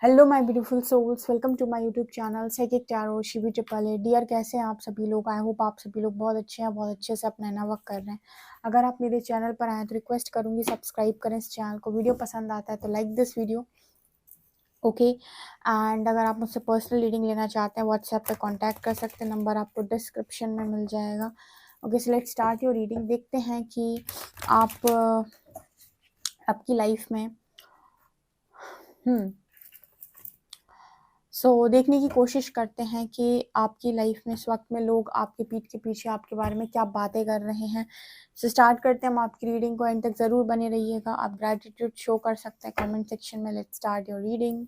Hello my beautiful souls, welcome to my YouTube channel psychic tarot Shivi triple. Dear, कैसे हैं आप सभी लोग? आई होप आप सभी लोग बहुत अच्छे हैं, बहुत अच्छे से अपना वर्क कर रहे हैं। अगर आप मेरे चैनल पर आए तो रिक्वेस्ट करूंगी सब्सक्राइब करें इस चैनल को। वीडियो पसंद आता है तो like this video, okay. And अगर आप मुझसे पर्सनल रीडिंग लेना चाहते हैं व्हाट्सएप पे कांटेक्ट कर सकते हैं, नंबर आपको डिस्क्रिप्शन में मिल जाएगा। Okay, so let's start your reading. देखते हैं कि आप आपकी लाइफ में देखने की कोशिश करते हैं कि आपकी लाइफ में इस वक्त में लोग आपके पीठ के पीछे आपके बारे में क्या बातें कर रहे हैं। स्टार्ट करते हैं हम आपकी रीडिंग को, एंड तक ज़रूर बने रहिएगा। आप ग्रैटिट्यूड शो कर सकते हैं कमेंट सेक्शन में। Let's start your reading.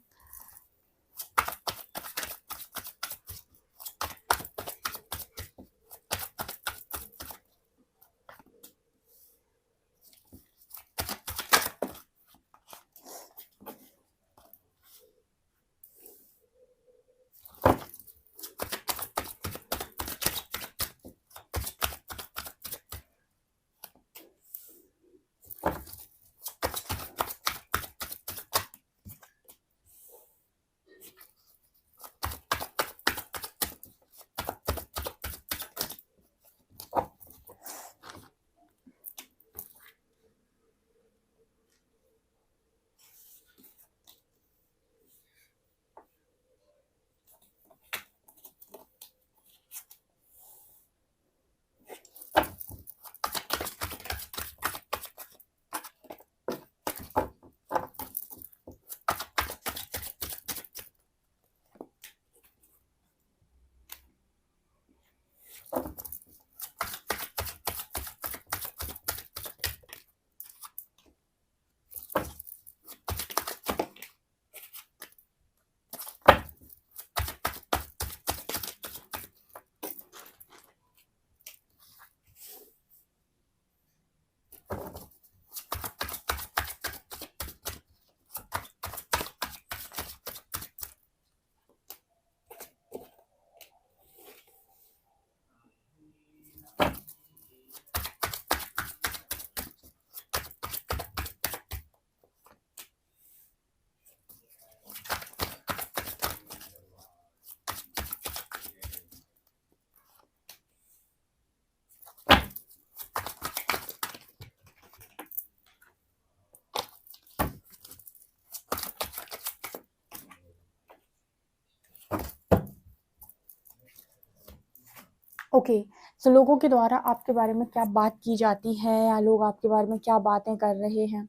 Okay, so लोगों के द्वारा आपके बारे में क्या बात की जाती है, या लोग आपके बारे में क्या बातें कर रहे हैं,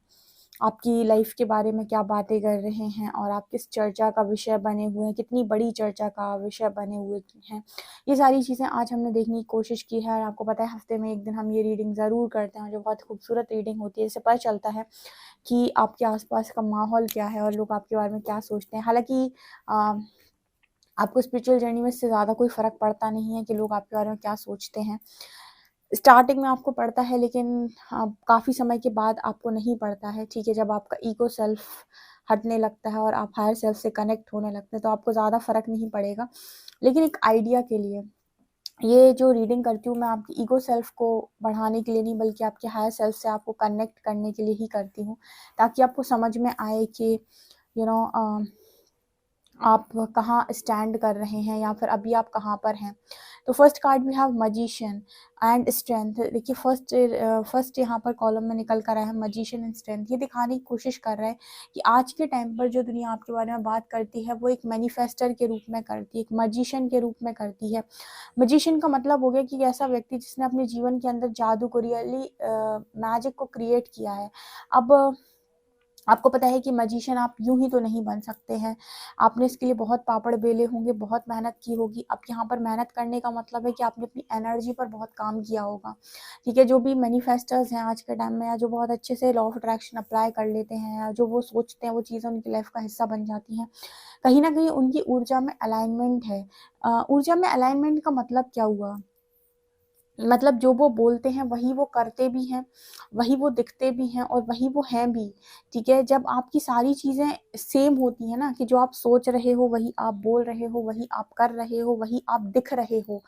आपकी लाइफ के बारे में क्या बातें कर रहे हैं, और आप किस चर्चा का विषय बने हुए हैं, कितनी बड़ी चर्चा का विषय बने हुए हैं। ये सारी चीज़ें आज हमने देखने की कोशिश की है। और आपको पता है हफ्ते में एक दिन हम ये रीडिंग ज़रूर करते हैं, जो बहुत खूबसूरत रीडिंग होती है। इससे पता चलता है कि आपके आसपास का माहौल क्या है और लोग आपके बारे में क्या सोचते हैं। हालांकि आपको स्पिरिचुअल जर्नी में इससे ज़्यादा कोई फ़र्क पड़ता नहीं है कि लोग आपके बारे में क्या सोचते हैं। स्टार्टिंग में आपको पड़ता है, लेकिन काफ़ी समय के बाद आपको नहीं पड़ता है। ठीक है, जब आपका ईगो सेल्फ हटने लगता है और आप हायर सेल्फ से कनेक्ट होने लगते हैं तो आपको ज़्यादा फ़र्क नहीं पड़ेगा। लेकिन एक आइडिया के लिए ये जो रीडिंग करती हूँ मैं आपकी ईगो सेल्फ को बढ़ाने के लिए नहीं, बल्कि आपके हायर सेल्फ से आपको कनेक्ट करने के लिए ही करती हूँ, ताकि आपको समझ में आए कि यू नो आप कहाँ स्टैंड कर रहे हैं, या फिर अभी आप कहाँ पर हैं। तो first card we have magician and strength. देखिए फर्स्ट यहाँ पर कॉलम में निकल कर आया है मजिशियन एंड स्ट्रेंथ। ये दिखाने की कोशिश कर रहा है कि आज के टाइम पर जो दुनिया आपके बारे में बात करती है वो एक मैनिफेस्टर के रूप में करती है, एक मजिशियन के रूप में करती है। मजिशियन का मतलब हो गया कि ऐसा व्यक्ति जिसने अपने जीवन के अंदर जादू को, रियली मैजिक को क्रिएट किया है। अब आपको पता है कि मजिशियन आप यूं ही तो नहीं बन सकते हैं। आपने इसके लिए बहुत पापड़ बेले होंगे, बहुत मेहनत की होगी। अब यहाँ पर मेहनत करने का मतलब है कि आपने अपनी एनर्जी पर बहुत काम किया होगा। ठीक है, जो भी मैनिफेस्टर्स हैं आज के टाइम में, या जो बहुत अच्छे से लॉ ऑफ अट्रैक्शन अप्लाई कर लेते हैं, या जो वो सोचते हैं वो चीज़ें उनकी लाइफ का हिस्सा बन जाती हैं, कहीं ना कहीं उनकी ऊर्जा में अलाइनमेंट है। ऊर्जा में अलाइनमेंट का मतलब क्या हुआ? मतलब जो वो बोलते हैं वही वो करते भी हैं, वही वो दिखते भी हैं, और वही वो हैं भी। ठीक है, जब आपकी सारी चीज़ें सेम होती हैं ना, कि जो आप सोच रहे हो वही आप बोल रहे हो, वही आप कर रहे हो, वही आप दिख रहे हो।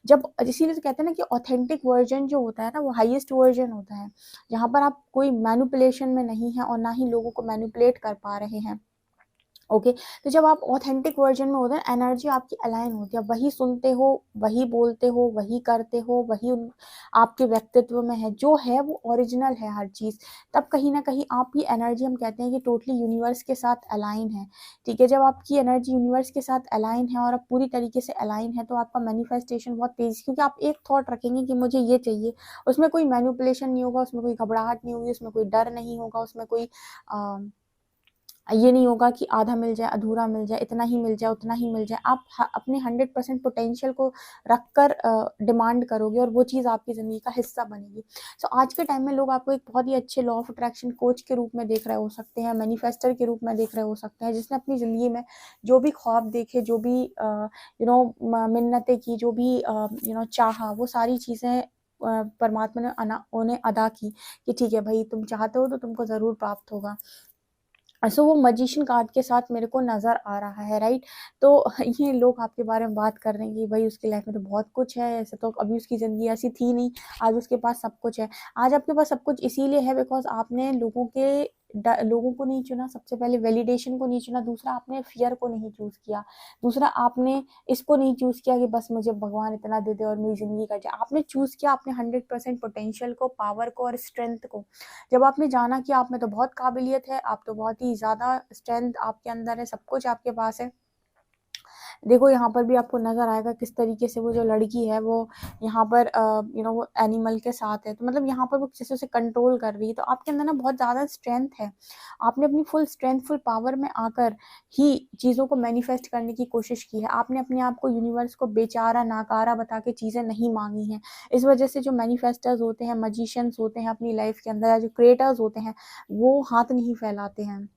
जब इसीलिए तो कहते हैं ना कि ऑथेंटिक वर्जन जो होता है ना वो हाईएस्ट वर्जन होता है, जहाँ पर आप कोई मैनिपुलेशन में नहीं है और ना ही लोगों को मैनिपुलेट कर पा रहे हैं। ओके। तो जब आप ऑथेंटिक वर्जन में होते हैं, एनर्जी आपकी अलाइन होती है, वही सुनते हो, वही बोलते हो, वही करते हो, वही आपके व्यक्तित्व में है, जो है वो ओरिजिनल है हर चीज़। तब कहीं ना कहीं आपकी एनर्जी, हम कहते हैं कि टोटली यूनिवर्स के साथ अलाइन है। ठीक है, जब आपकी एनर्जी यूनिवर्स के साथ अलाइन है और आप पूरी तरीके से अलाइन है, तो आपका मैनिफेस्टेशन बहुत तेज, क्योंकि आप एक थॉट रखेंगे कि मुझे ये चाहिए, उसमें कोई मैनिपुलेशन नहीं होगा, उसमें कोई घबराहट नहीं होगी, उसमें कोई डर नहीं होगा, उसमें कोई ये नहीं होगा कि आधा मिल जाए, अधूरा मिल जाए, इतना ही मिल जाए, उतना ही मिल जाए। आप अपने 100% पोटेंशियल को रखकर डिमांड करोगे और वो चीज़ आपकी ज़िंदगी का हिस्सा बनेगी। सो आज के टाइम में लोग आपको एक बहुत ही अच्छे लॉ ऑफ अट्रैक्शन कोच के रूप में देख रहे हो सकते हैं, मैनिफेस्टर के रूप में देख रहे हो सकते हैं, जिसने अपनी ज़िंदगी में जो भी ख्वाब देखे, जो भी मिन्नतें की, जो भी चाहा, वो सारी चीज़ें परमात्मा ने उन्हें अदा की कि ठीक है भाई, तुम चाहते हो तो तुमको ज़रूर प्राप्त होगा। सो वो मैजिशियन कार्ड के साथ मेरे को नज़र आ रहा है, राइट। तो ये लोग आपके बारे में बात कर रहे हैं कि भाई उसकी लाइफ में तो बहुत कुछ है, ऐसे तो अभी उसकी ज़िंदगी ऐसी थी नहीं, आज उसके पास सब कुछ है। आज आपके पास सब कुछ इसीलिए है बिकॉज़ आपने लोगों को नहीं चुना, सबसे पहले वैलिडेशन को नहीं चुना, दूसरा आपने फ़ियर को नहीं चूज़ किया, दूसरा आपने इसको नहीं चूज़ किया कि बस मुझे भगवान इतना दे दे और मेरी ज़िंदगी कट जाए। आपने चूज़ किया अपने 100% पोटेंशियल को, पावर को और स्ट्रेंथ को। जब आपने जाना कि आप में तो बहुत काबिलियत है, आप तो बहुत ही ज़्यादा स्ट्रेंथ आपके अंदर है, सब कुछ आपके पास है। देखो यहाँ पर भी आपको नज़र आएगा किस तरीके से वो जो लड़की है वो यहाँ पर वो एनिमल के साथ है, तो मतलब यहाँ पर वो जैसे उसे कंट्रोल कर रही है। तो आपके अंदर ना बहुत ज़्यादा स्ट्रेंथ है, आपने अपनी फुल स्ट्रेंथ, फुल पावर में आकर ही चीज़ों को मैनिफेस्ट करने की कोशिश की है। आपने अपने आप को यूनिवर्स को बेचारा नाकारा बता के चीज़ें नहीं मांगी हैं। इस वजह से जो मैनिफेस्टर्स होते हैं, मजिशियंस होते हैं अपनी लाइफ के अंदर, या जो क्रिएटर्स होते हैं, वो हाथ नहीं फैलाते हैं,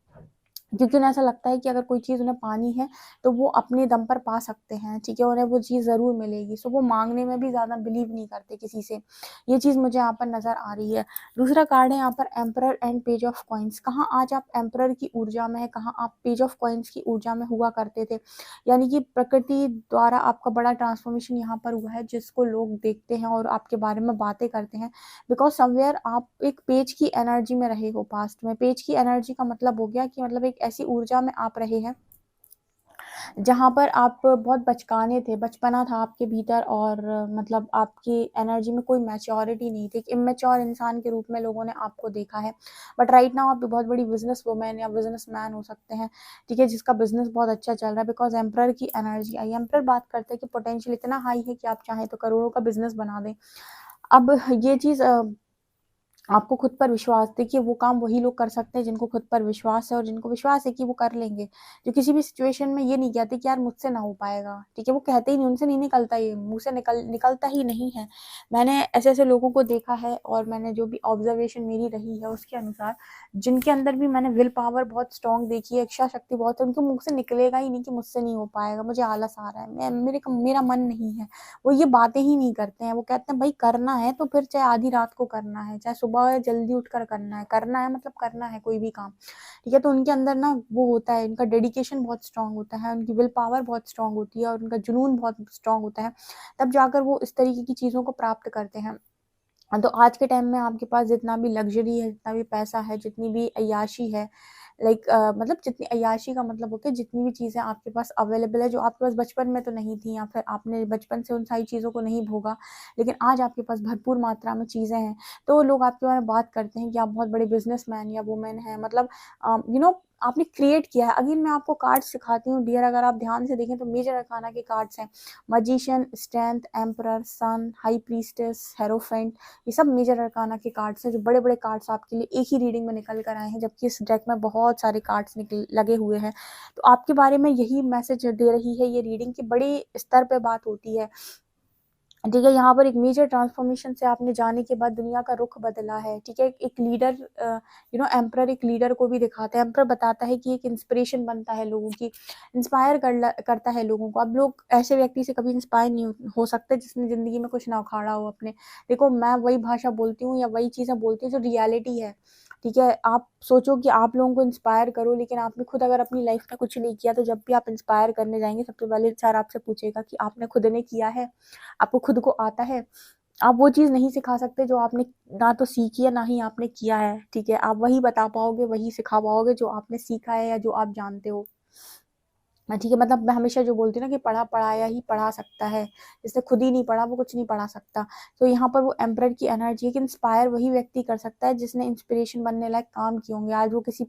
क्योंकि उन्हें ऐसा लगता है कि अगर कोई चीज़ उन्हें पानी है तो वो अपने दम पर पा सकते हैं, ठीक है, उन्हें वो चीज़ ज़रूर मिलेगी। सो वो मांगने में भी ज़्यादा बिलीव नहीं करते किसी से। ये चीज़ मुझे यहाँ पर नज़र आ रही है। दूसरा कार्ड है यहाँ पर emperor and page of coins. कहाँ आज आप एम्परर की ऊर्जा में है, कहाँ आप पेज ऑफ कॉइन्स की ऊर्जा में हुआ करते थे। यानी कि प्रकृति द्वारा आपका बड़ा ट्रांसफॉर्मेशन यहाँ पर हुआ है, जिसको लोग देखते हैं और आपके बारे में बातें करते हैं, बिकॉज समवेयर आप एक पेज की एनर्जी में रहे हो पास्ट में। पेज की एनर्जी का मतलब हो गया कि मतलब एक ऐसी ऊर्जा में आप रहे हैं जहाँ पर आप बहुत बचकाने थे, बचपना था आपके भीतर, और मतलब आपकी एनर्जी में कोई मैच्योरिटी नहीं थी, एक इमेच्योर इंसान के रूप में लोगों ने आपको देखा है। बट राइट नाउ आप बहुत बड़ी बिजनेस वुमेन या बिजनेस मैन हो सकते हैं, ठीक है, जिसका बिजनेस बहुत अच्छा चल रहा है, बिकॉज एम्प्रर की एनर्जी आई। एम्प्रर बात करते हैं कि पोटेंशियल इतना हाई है कि आप चाहें तो करोड़ों का बिजनेस बना दें। अब ये चीज़ आपको खुद पर विश्वास, देखिए वो काम वही लोग कर सकते हैं जिनको खुद पर विश्वास है और जिनको विश्वास है कि वो कर लेंगे, जो किसी भी सिचुएशन में ये नहीं कहते कि यार मुझसे ना हो पाएगा, ठीक है, वो कहते ही नहीं, उनसे नहीं निकलता, ये मुंह से निकलता ही नहीं है। मैंने ऐसे ऐसे लोगों को देखा है और मैंने जो भी ऑब्जर्वेशन मेरी रही है उसके अनुसार, जिनके अंदर भी मैंने विल पावर बहुत स्ट्रॉन्ग देखी है, इच्छा शक्ति बहुत है, उनके मुंह से निकलेगा ही नहीं कि मुझसे नहीं हो पाएगा, मुझे आलस आ रहा है, मेरा मन नहीं है। वो ये बातें ही नहीं करते हैं, वो कहते हैं भाई करना है तो फिर चाहे आधी रात को करना है, चाहे सुबह जल्दी उठकर करना है मतलब करना है कोई भी काम, ठीक है। तो उनके अंदर ना वो होता है, इनका डेडिकेशन बहुत स्ट्रांग होता है, उनकी विल पावर बहुत स्ट्रांग होती है और उनका जुनून बहुत स्ट्रांग होता है, तब जाकर वो इस तरीके की चीज़ों को प्राप्त करते हैं। तो आज के टाइम में आपके पास जितना भी लग्जरी है, जितना भी पैसा है, जितनी भी अय्याशी है, लाइक मतलब जितनी अय्याशी का मतलब होता है जितनी भी चीज़ें आपके पास अवेलेबल है, जो आपके पास बचपन में तो नहीं थी, या फिर आपने बचपन से उन सारी चीज़ों को नहीं भोगा, लेकिन आज आपके पास भरपूर मात्रा में चीज़ें हैं, तो लोग आपके बारे में बात करते हैं कि आप बहुत बड़े बिजनेसमैन या वुमेन हैं, मतलब आपने क्रिएट किया है। अगेन मैं आपको कार्ड्स सिखाती हूँ डियर, अगर आप ध्यान से देखें तो मेजर अरकाना के कार्ड्स हैं, मजिशियन, स्ट्रेंथ, एम्परर, सन, हाई प्रीस्टेस, हेरोफेंट, ये सब मेजर अरकाना के कार्ड्स हैं, जो बड़े बड़े कार्ड्स आपके लिए एक ही रीडिंग में निकल कर आए हैं, जबकि इस डेक में बहुत सारे कार्ड्स लगे हुए हैं। तो आपके बारे में यही मैसेज दे रही है ये रीडिंग की बड़े स्तर पे बात होती है, ठीक है। यहाँ पर एक मेजर ट्रांसफॉर्मेशन से आपने जाने के बाद दुनिया का रुख बदला है, ठीक है। एक लीडर एम्परर एक लीडर को भी दिखाता है, एम्परर बताता है कि एक इंस्पिरेशन बनता है लोगों की, इंस्पायर करता है लोगों को। अब लोग ऐसे व्यक्ति से कभी इंस्पायर नहीं हो सकते जिसने ज़िंदगी में कुछ ना उखाड़ा हो अपने। देखो मैं वही भाषा बोलती हूँ या वही चीज़ें बोलती हूँ जो रियलिटी है, ठीक है। आप सोचो कि आप लोगों को इंस्पायर करो, लेकिन आपने खुद अगर अपनी लाइफ में कुछ नहीं किया, तो जब भी आप इंस्पायर करने जाएंगे सबसे पहले सर आपसे पूछेगा कि आपने खुद ने किया है, आपको खुद को आता है। आप वो चीज़ नहीं सिखा सकते जो आपने ना तो सीखी है ना ही आपने किया है, ठीक है। आप वही बता पाओगे, वही सिखा पाओगे जो आपने सीखा है या जो आप जानते हो। ठीक है, मतलब मैं हमेशा जो बोलती हूँ ना कि पढ़ा पढ़ाया ही पढ़ा सकता है, जिसने खुद ही नहीं पढ़ा वो कुछ नहीं पढ़ा सकता। तो यहाँ पर वो एम्परर की एनर्जी है कि इंस्पायर वही व्यक्ति कर सकता है जिसने इंस्पिरेशन बनने लायक काम किए होंगे। आज वो किसी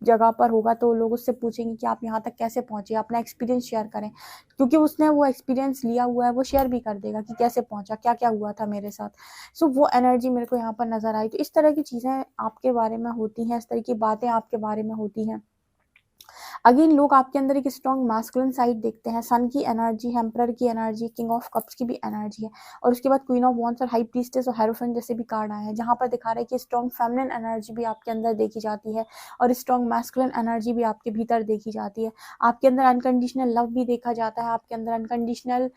जगह पर होगा तो लोग उससे पूछेंगे कि आप यहाँ तक कैसे पहुंचे, अपना एक्सपीरियंस शेयर करें, क्योंकि उसने वो एक्सपीरियंस लिया हुआ है, वो शेयर भी कर देगा कि कैसे पहुंचा, क्या क्या हुआ था मेरे साथ। सो वो एनर्जी मेरे को यहाँ पर नजर आई। तो इस तरह की चीजें आपके बारे में होती हैं, इस तरह की बातें आपके बारे में होती हैं। अगेन लोग आपके अंदर एक स्ट्रॉन्ग मैस्कुलिन साइड देखते हैं। सन की एनर्जी, एम्परर की एनर्जी, किंग ऑफ कप्स की भी एनर्जी है, और उसके बाद क्वीन ऑफ वॉन्ड्स और हाई प्रीस्टेस और हेरोफेंट जैसे भी कार्ड आए हैं, जहां पर दिखा रहा है कि स्ट्रॉन्ग फेमिनिन एनर्जी भी आपके अंदर देखी जाती है और स्ट्रॉन्ग मैस्कुलिन एनर्जी भी आपके भीतर देखी जाती है। आपके अंदर अनकंडीशनल लव भी देखा जाता है, आपके अंदर अनकंडीशनल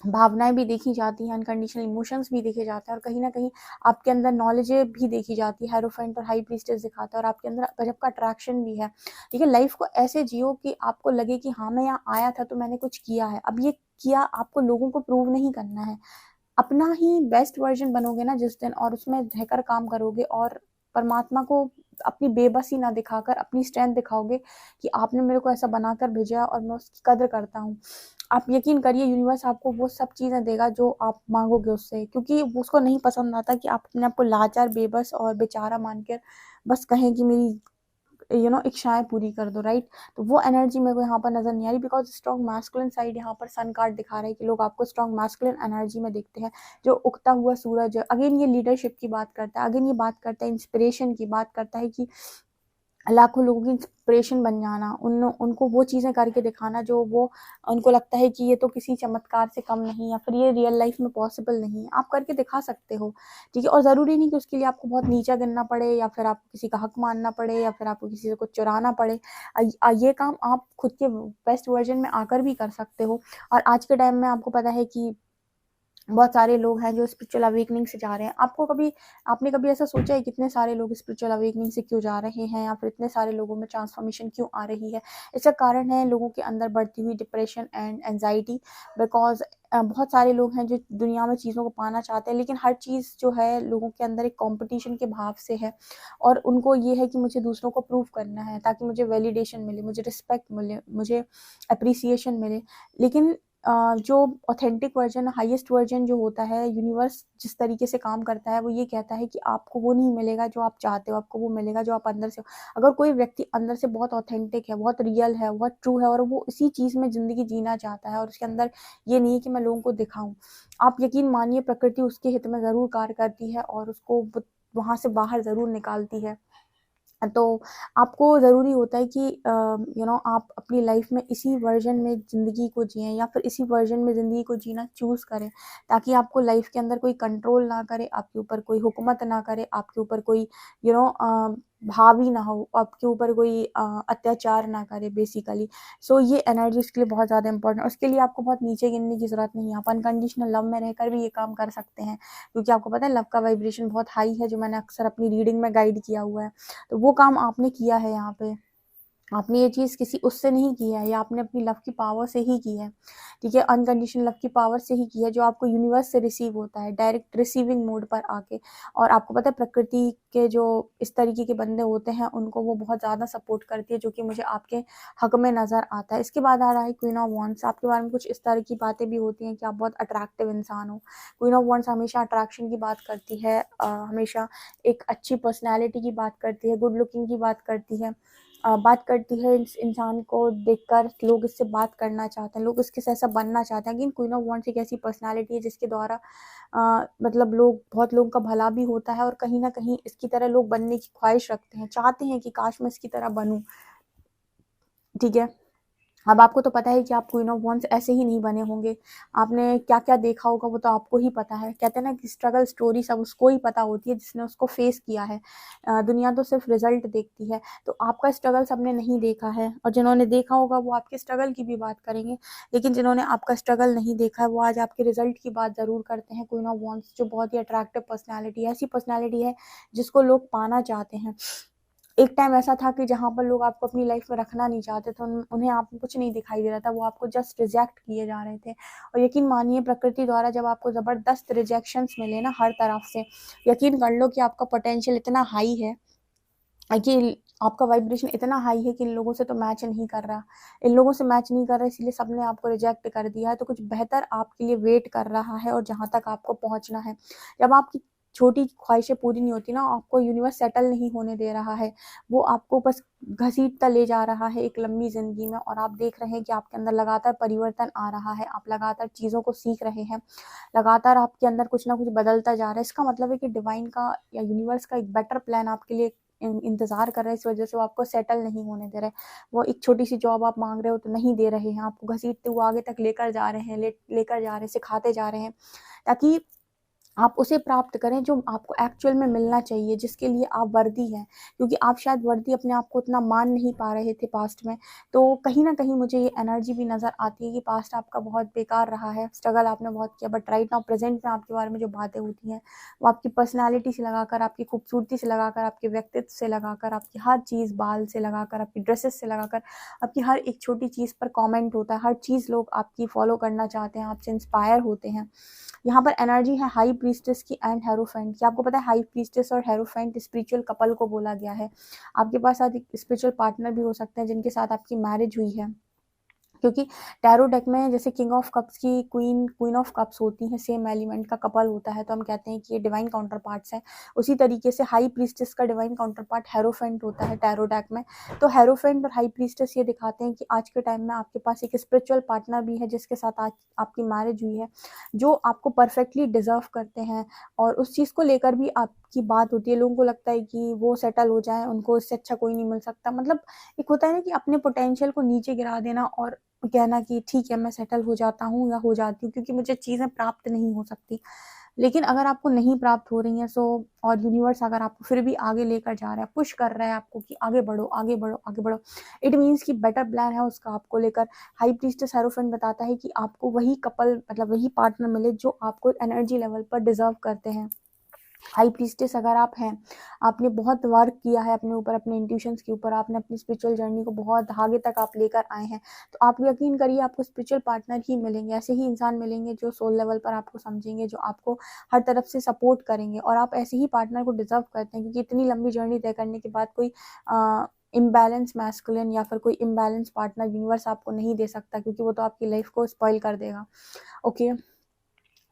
भावनाएं भी देखी जाती हैं, अनकंडीशनल इमोशंस भी देखे जाते हैं, और कहीं ना कहीं आपके अंदर नॉलेज भी देखी जाती है। हेरोफेंट और हाई प्रीस्टेस दिखाता है, और आपके अंदर गजब का अट्रैक्शन भी है। ठीक है, लाइफ को ऐसे जियो कि आपको लगे कि हाँ मैं यहाँ आया था तो मैंने कुछ किया है। अब ये किया आपको लोगों को प्रूव नहीं करना है, अपना ही बेस्ट वर्जन बनोगे ना जिस दिन, और उसमें रहकर काम करोगे, और परमात्मा को अपनी बेबसी ना दिखाकर अपनी स्ट्रेंथ दिखाओगे कि आपने मेरे को ऐसा बनाकर भेजा और मैं उसकी कदर करता हूँ। आप यकीन करिए यूनिवर्स आपको वो सब चीजें देगा जो आप मांगोगे उससे, क्योंकि उसको नहीं पसंद आता कि आप अपने आप को लाचार, बेबस और बेचारा मानकर बस कहें कि मेरी इच्छाएं पूरी कर दो, राइट। तो वो एनर्जी मेरे को यहाँ पर नजर नहीं आ रही, बिकॉज स्ट्रॉन्ग मैस्कुलिन साइड यहाँ पर सन कार्ड दिखा रहा है कि लोग आपको स्ट्रॉन्ग मैस्कुलिन एनर्जी में देखते हैं, जो उगता हुआ सूरज है। अगेन ये लीडरशिप की बात करता है, अगेन ये बात करता है इंस्पिरेशन की, बात करता है कि लाखों लोगों की इंस्पिरेशन बन जाना, उनको वो चीज़ें करके दिखाना जो वो उनको लगता है कि ये तो किसी चमत्कार से कम नहीं, या फिर ये रियल लाइफ में पॉसिबल नहीं है। आप करके दिखा सकते हो, ठीक है, और ज़रूरी नहीं कि उसके लिए आपको बहुत नीचा गिनना पड़े, या फिर आपको किसी का हक मानना पड़े, या फिर आपको किसी से कुछ चुराना पड़े। ये काम आप खुद के बेस्ट वर्जन में आकर भी कर सकते हो। और आज के टाइम में आपको पता है कि बहुत सारे लोग हैं जो स्पिरिचुअल अवेकनिंग से जा रहे हैं। आपने कभी ऐसा सोचा है कितने सारे लोग स्पिरिचुअल अवेकनिंग से क्यों जा रहे हैं, या फिर इतने सारे लोगों में ट्रांसफॉर्मेशन क्यों आ रही है? इसका कारण है लोगों के अंदर बढ़ती हुई डिप्रेशन एंड एंजाइटी। बिकॉज बहुत सारे लोग हैं जो दुनिया में चीज़ों को पाना चाहते हैं, लेकिन हर चीज़ जो है लोगों के अंदर एक कंपटीशन के भाव से है, और उनको ये है कि मुझे दूसरों को प्रूव करना है ताकि मुझे वैलिडेशन मिले, मुझे रिस्पेक्ट मिले, मुझे अप्रिसिएशन मिले। लेकिन जो ऑथेंटिक वर्जन, हाईएस्ट वर्जन जो होता है, यूनिवर्स जिस तरीके से काम करता है वो ये कहता है कि आपको वो नहीं मिलेगा जो आप चाहते हो, आपको वो मिलेगा जो आप अंदर से हो। अगर कोई व्यक्ति अंदर से बहुत ऑथेंटिक है, बहुत रियल है, बहुत ट्रू है, और वो इसी चीज़ में ज़िंदगी जीना चाहता है, और उसके अंदर ये नहीं है कि मैं लोगों को दिखाऊं, आप यकीन मानिए प्रकृति उसके हित में ज़रूर कार्य करती है और उसको वहाँ से बाहर ज़रूर निकालती है। तो आपको ज़रूरी होता है कि आप अपनी लाइफ में इसी वर्जन में ज़िंदगी को जिएं, या फिर इसी वर्जन में ज़िंदगी को जीना चूज़ करें, ताकि आपको लाइफ के अंदर कोई कंट्रोल ना करे, आपके ऊपर कोई हुकूमत ना करे, आपके ऊपर कोई यू नो हावी ना हो, आपके ऊपर कोई अत्याचार ना करे बेसिकली। सो ये एनर्जी उसके लिए बहुत ज़्यादा इंपॉर्टेंट है। उसके लिए आपको बहुत नीचे गिनने की ज़रूरत नहीं है, आप अनकंडीशनल लव में रहकर भी ये काम कर सकते हैं, क्योंकि आपको पता है लव का वाइब्रेशन बहुत हाई है, जो मैंने अक्सर अपनी रीडिंग में गाइड किया हुआ है। तो वो काम आपने किया है यहाँ पे, आपने ये चीज़ किसी उससे नहीं की है, या आपने अपनी लव की पावर से ही की है, ठीक है, अनकंडीशनल लव की पावर से ही की है, जो आपको यूनिवर्स से रिसीव होता है डायरेक्ट रिसीविंग मोड पर आके। और आपको पता है प्रकृति के जो इस तरीके के बंदे होते हैं उनको वो बहुत ज़्यादा सपोर्ट करती है, जो कि मुझे आपके हक में नज़र आता है। इसके बाद आ रहा है क्वीन ऑफ वॉन्ड्स। आपके बारे में कुछ इस तरह की बातें भी होती हैं कि आप बहुत अट्रैक्टिव इंसान हो। क्वीन ऑफ वॉन्ड्स हमेशा अट्रैक्शन की बात करती है, हमेशा एक अच्छी पर्सनैलिटी की बात करती है, गुड लुकिंग की बात करती है, बात करती है। इस इंसान को देखकर लोग इससे बात करना चाहते हैं, लोग इसके जैसा बनना चाहते हैं। लेकिन क्वीन ऑफ वॉन्ड्स एक ऐसी पर्सनालिटी है जिसके द्वारा मतलब बहुत लोगों का भला भी होता है, और कहीं ना कहीं इसकी तरह लोग बनने की ख्वाहिश रखते हैं, चाहते हैं कि काश मैं इसकी तरह बनूं, ठीक है। अब आपको तो पता है कि आप क्वीन ऑफ वॉन्ड्स ऐसे ही नहीं बने होंगे, आपने क्या क्या देखा होगा वो तो आपको ही पता है। कहते हैं ना कि स्ट्रगल स्टोरी सब उसको ही पता होती है जिसने उसको फेस किया है। दुनिया तो सिर्फ रिजल्ट देखती है, तो आपका स्ट्रगल सबने नहीं देखा है, और जिन्होंने देखा होगा वो आपके स्ट्रगल की भी बात करेंगे, लेकिन जिन्होंने आपका स्ट्रगल नहीं देखा है वो आज आपके रिजल्ट की बात ज़रूर करते हैं। क्वीन ऑफ वॉन्ड्स जो बहुत ही अट्रैक्टिव पर्सनैलिटी है, ऐसी पर्सनैलिटी है जिसको लोग पाना चाहते हैं। एक टाइम ऐसा था कि जहाँ पर लोग आपको अपनी लाइफ में रखना नहीं चाहते थे, उन्हें आप में कुछ नहीं दिखाई दे रहा था, वो आपको जस्ट रिजेक्ट किए जा रहे थे। और यकीन मानिए प्रकृति द्वारा जब आपको ज़बरदस्त रिजेक्शंस मिले ना हर तरफ से, यकीन कर लो कि आपका पोटेंशियल इतना हाई है कि आपका वाइब्रेशन इतना हाई है कि इन लोगों से तो मैच नहीं कर रहा, इन लोगों से मैच नहीं कर रहा, इसलिए सबने आपको रिजेक्ट कर दिया है, तो कुछ बेहतर आपके लिए वेट कर रहा है और जहाँ तक आपको पहुँचना है। जब आपकी छोटी ख्वाहिशें पूरी नहीं होती ना, आपको यूनिवर्स सेटल नहीं होने दे रहा है, वो आपको बस घसीटता ले जा रहा है एक लंबी ज़िंदगी में, और आप देख रहे हैं कि आपके अंदर लगातार परिवर्तन आ रहा है, आप लगातार चीज़ों को सीख रहे हैं, लगातार आपके अंदर कुछ ना कुछ बदलता जा रहा है। इसका मतलब है कि डिवाइन का या यूनिवर्स का एक बेटर प्लान आपके लिए इंतज़ार कर रहे हैं, इस वजह से वो आपको सेटल नहीं होने दे रहे हैं। वो एक छोटी-सी जॉब आप माँग रहे हो तो नहीं दे रहे हैं, आपको घसीटते हुए आगे तक लेकर जा रहे हैं, लेकर जा रहे हैं, सिखाते जा रहे हैं, ताकि आप उसे प्राप्त करें जो आपको एक्चुअल में मिलना चाहिए, जिसके लिए आप वर्दी हैं। क्योंकि आप शायद वर्दी अपने आप को उतना मान नहीं पा रहे थे पास्ट में। तो कहीं न कहीं मुझे ये एनर्जी भी नज़र आती है कि पास्ट आपका बहुत बेकार रहा है, स्ट्रगल आपने बहुत किया, बट राइट नाउ प्रेज़ेंट में आपके बारे में जो बातें होती हैं, वो आपकी पर्सनैलिटी से लगाकर, आपकी खूबसूरती से लगाकर, आपके व्यक्तित्व से लगाकर, आपकी हर चीज़, बाल से लगाकर, आपकी ड्रेसेस से लगाकर, आपकी हर एक छोटी चीज़ पर कमेंट होता है, हर चीज़ लोग आपकी फ़ॉलो करना चाहते हैं, आपसे इंस्पायर होते हैं। यहाँ पर एनर्जी है हाई प्रीस्टेस की एंड हेरोफेंट की। आपको पता है हाई प्रीस्टेस और हेरोफेंट स्पिरिचुअल कपल को बोला गया है। आपके पास आज एक स्पिरिचुअल पार्टनर भी हो सकते हैं जिनके साथ आपकी मैरिज हुई है, क्योंकि टैरो डेक में जैसे किंग ऑफ कप्स की क्वीन ऑफ कप्स होती हैं, सेम एलिमेंट का कपल होता है, तो हम कहते हैं कि ये डिवाइन काउंटर पार्ट्स हैं। उसी तरीके से हाई प्रीस्टेस का डिवाइन काउंटर पार्ट हेरोफेंट होता है टैरो डेक में। तो हेरोफेंट और हाई प्रीस्टेस ये दिखाते हैं कि आज के टाइम में आपके पास एक स्पिरिचुअल पार्टनर भी है जिसके साथ आज आपकी मैरिज हुई है, जो आपको परफेक्टली डिजर्व करते हैं, और उस चीज़ को लेकर भी आपकी बात होती है। लोगों को लगता है कि वो सेटल हो जाए, उनको इससे अच्छा कोई नहीं मिल सकता। मतलब एक होता है ना कि अपने पोटेंशियल को नीचे गिरा देना और कहना कि ठीक है मैं सेटल हो जाता हूँ या हो जाती हूँ क्योंकि मुझे चीज़ें प्राप्त नहीं हो सकती। लेकिन अगर आपको नहीं प्राप्त हो रही हैं सो, और यूनिवर्स अगर आपको फिर भी आगे लेकर जा रहा है, पुश कर रहा है आपको कि आगे बढ़ो, आगे बढ़ो, आगे बढ़ो, इट मीन्स कि बेटर प्लान है उसका आपको लेकर। हाई प्रीस्टेस हेरोफेंट बताता है कि आपको वही कपल, मतलब वही पार्टनर मिले जो आपको एनर्जी लेवल पर डिजर्व करते हैं। हाई प्रीस्टेस अगर आप हैं, आपने बहुत वर्क किया है अपने ऊपर, अपने इंट्यूशंस के ऊपर, आपने अपनी स्पिरिचुअल जर्नी को बहुत आगे तक आप लेकर आए हैं, तो आप यकीन करिए आपको स्पिरिचुअल पार्टनर ही मिलेंगे, ऐसे ही इंसान मिलेंगे जो सोल लेवल पर आपको समझेंगे, जो आपको हर तरफ से सपोर्ट करेंगे, और आप ऐसे ही पार्टनर को डिजर्व करते हैं, क्योंकि इतनी लंबी जर्नी तय करने के बाद कोई इम्बैलेंस मैस्कुलिन या फिर कोई इम्बैलेंस पार्टनर यूनिवर्स आपको नहीं दे सकता, क्योंकि वो तो आपकी लाइफ को स्पॉइल कर देगा। ओके,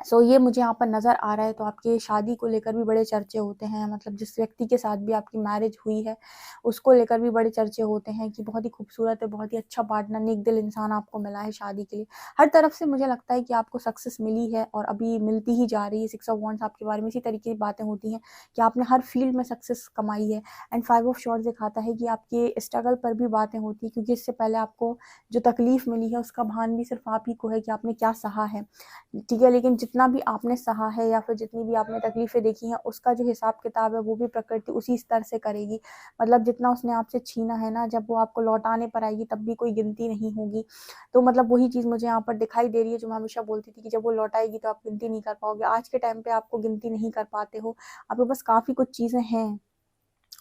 सो ये मुझे यहाँ पर नज़र आ रहा है। तो आपकी शादी को लेकर भी बड़े चर्चे होते हैं, मतलब जिस व्यक्ति के साथ भी आपकी मैरिज हुई है उसको लेकर भी बड़े चर्चे होते हैं कि बहुत ही खूबसूरत है, बहुत ही अच्छा पार्टनर, नेक दिल इंसान आपको मिला है शादी के लिए। हर तरफ से मुझे लगता है कि आपको सक्सेस मिली है और अभी मिलती ही जा रही है। 6 ऑफ वांड्स आपके बारे में इसी तरीके की बातें होती हैं कि आपने हर फील्ड में सक्सेस कमाई है। एंड 5 ऑफ शॉर्ट्स दिखाता है कि आपके स्ट्रगल पर भी बातें होती हैं, क्योंकि इससे पहले आपको जो तकलीफ मिली है उसका भान भी सिर्फ आप ही को है कि आपने क्या सहा है, ठीक है। लेकिन जितना भी आपने सहा है या फिर जितनी भी आपने तकलीफ़ें देखी हैं, उसका जो हिसाब-किताब है वो भी प्रकृति उसी स्तर से करेगी। मतलब जितना उसने आपसे छीना है ना, जब वो आपको लौटाने पर आएगी तब भी कोई गिनती नहीं होगी। तो मतलब वही चीज़ मुझे यहाँ पर दिखाई दे रही है जो मैं हमेशा बोलती थी कि जब वो लौटाएगी तो आप गिनती नहीं कर पाओगे। आज के टाइम पे आपको गिनती नहीं कर पाते हो। आपके पास काफ़ी कुछ चीज़ें हैं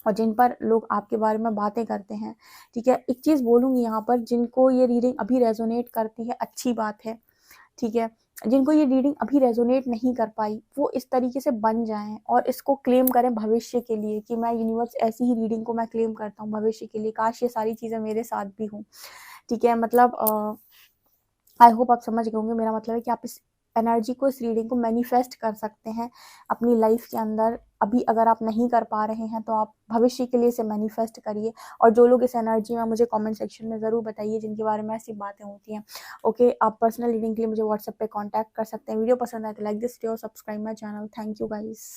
और जिन पर लोग आपके बारे में बातें करते हैं, ठीक है। एक चीज़ बोलूँगी यहाँ पर, जिनको ये रीडिंग अभी रेज़ोनेट करती है, अच्छी बात है। ठीक है। जिनको ये रीडिंग अभी रेज़ोनेट नहीं कर पाई, वो इस तरीके से बन जाएँ और इसको क्लेम करें भविष्य के लिए कि मैं यूनिवर्स ऐसी ही रीडिंग को मैं क्लेम करता हूँ भविष्य के लिए। काश ये सारी चीज़ें मेरे साथ भी हों, ठीक है। मतलब आई होप आप समझ गए होंगे। मेरा मतलब है कि आप इस एनर्जी को, इस रीडिंग को मैनिफेस्ट कर सकते हैं अपनी लाइफ के अंदर। अभी अगर आप नहीं कर पा रहे हैं तो आप भविष्य के लिए इसे मैनिफेस्ट करिए। और जो लोग इस एनर्जी में, मुझे कमेंट सेक्शन में ज़रूर बताइए जिनके बारे में ऐसी बातें होती हैं। ओके, आप पर्सनल रीडिंग के लिए मुझे व्हाट्सएप पे कांटेक्ट कर सकते हैं। वीडियो पसंद आए तो like this video, subscribe my channel. Thank you guys.